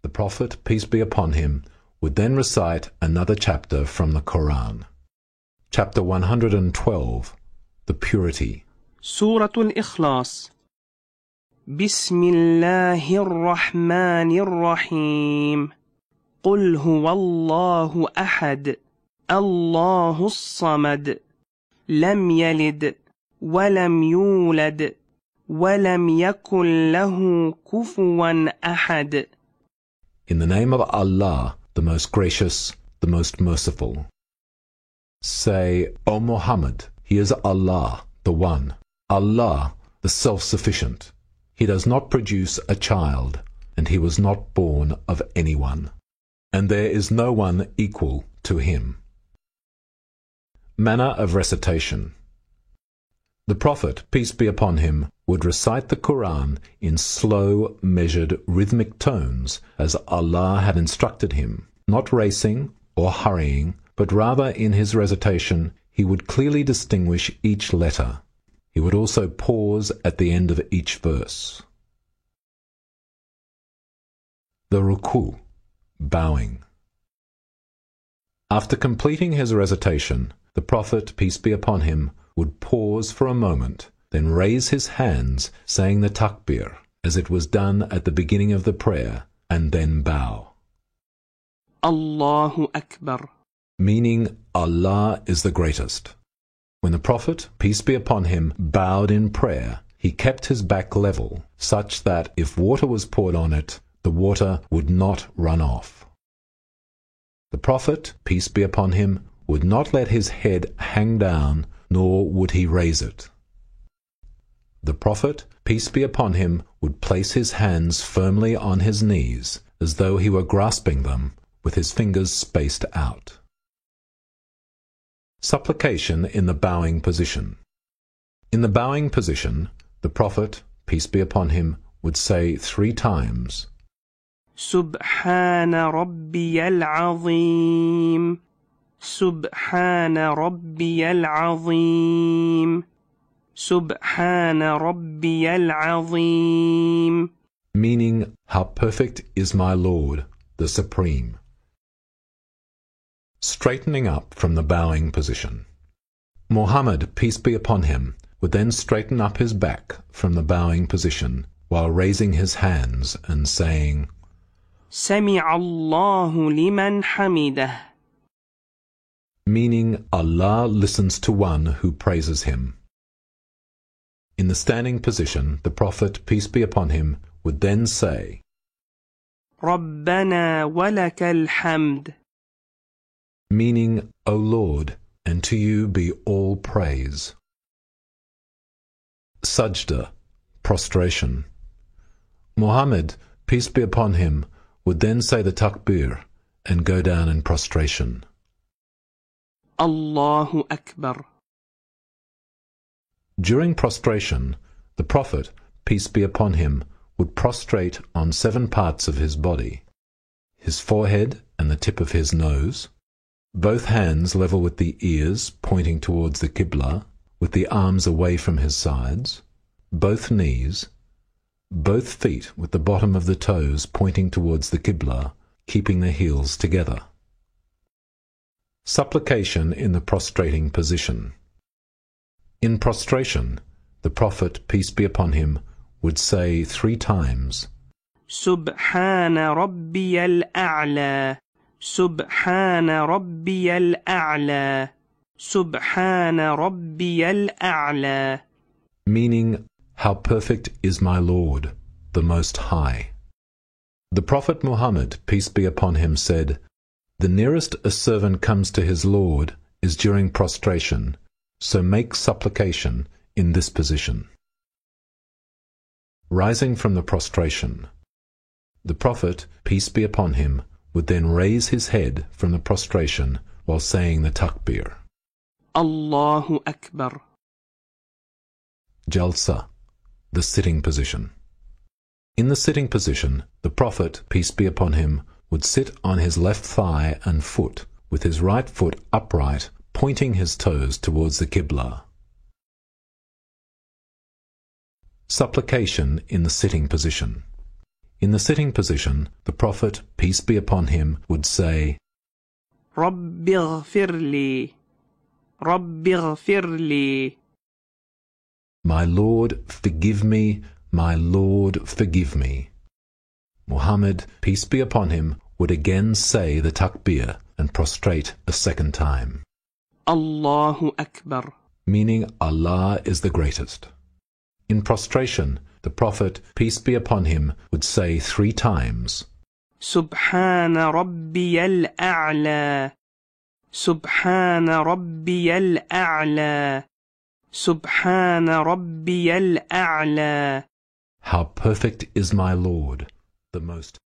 The Prophet, peace be upon him, would then recite another chapter from the Quran. Chapter 112, The Purity. Surah Al-Ikhlas. Bismillahir Rahmanir Rahim. قل هو الله أحد الله الصمد لم يلد ولم يولد ولم يكن له كفوا أحد. In the name of Allah, the most gracious, the most merciful. Say, O Muhammad, He is Allah, the One, Allah, the Self-Sufficient. He does not produce a child, and He was not born of anyone, and there is no one equal to Him. Manner of recitation. The Prophet, peace be upon him, would recite the Quran in slow, measured, rhythmic tones as Allah had instructed him, not racing or hurrying, but rather in his recitation he would clearly distinguish each letter. He would also pause at the end of each verse. The Ruku, bowing. After completing his recitation, the Prophet, peace be upon him, would pause for a moment, then raise his hands, saying the takbir, as it was done at the beginning of the prayer, and then bow. Allahu Akbar. Meaning, Allah is the greatest. When the Prophet, peace be upon him, bowed in prayer, he kept his back level, such that if water was poured on it, the water would not run off. The Prophet, peace be upon him, would not let his head hang down, nor would he raise it. The Prophet, peace be upon him, would place his hands firmly on his knees, as though he were grasping them, with his fingers spaced out. Supplication in the bowing position. In the bowing position, the Prophet, peace be upon him, would say 3 times, Subhana Rabbiyal Azim. Subhana Rabbiyal Azim. Subhana Rabbiyal Azim. Meaning, how perfect is my Lord, the Supreme. Straightening up from the bowing position. Muhammad, peace be upon him, would then straighten up his back from the bowing position while raising his hands and saying, Sami'a Allahu liman hamidah. Meaning, Allah listens to one who praises him. In the standing position, the Prophet, peace be upon him, would then say, Rabbana walakal hamd. Meaning, O Lord, and to you be all praise. Sajda, prostration. Muhammad, peace be upon him, would then say the takbir and go down in prostration. Allahu Akbar. During prostration, the Prophet, peace be upon him, would prostrate on 7 parts of his body: his forehead and the tip of his nose, both hands level with the ears pointing towards the Qibla, with the arms away from his sides, both knees, both feet with the bottom of the toes pointing towards the Qibla, keeping the heels together. Supplication in the prostrating position. In prostration, the Prophet, peace be upon him, would say 3 times, Subhana Rabbiyal A'la. Subhana Rabbiyal A'la. Subhana Rabbiyal A'la. Meaning, how perfect is my Lord, the Most High. The Prophet Muhammad, peace be upon him, said, The nearest a servant comes to his Lord is during prostration, so make supplication in this position. Rising from the prostration. The Prophet, peace be upon him, would then raise his head from the prostration while saying the takbir. Allahu Akbar. Jalsa, the sitting position. In the sitting position, the Prophet, peace be upon him, would sit on his left thigh and foot, with his right foot upright, pointing his toes towards the Qibla. Supplication in the sitting position. In the sitting position, the Prophet, peace be upon him, would say, رب اغفر لي رب اغفر لي. My Lord, forgive me, my Lord, forgive me. Muhammad, peace be upon him, would again say the takbir and prostrate a second time, Allahu Akbar, meaning Allah is the greatest. In prostration, the Prophet, peace be upon him, would say 3 times, سبحان ربي الأعلى سبحان ربي الأعلى سبحان ربي الأعلى. How perfect is my Lord, the most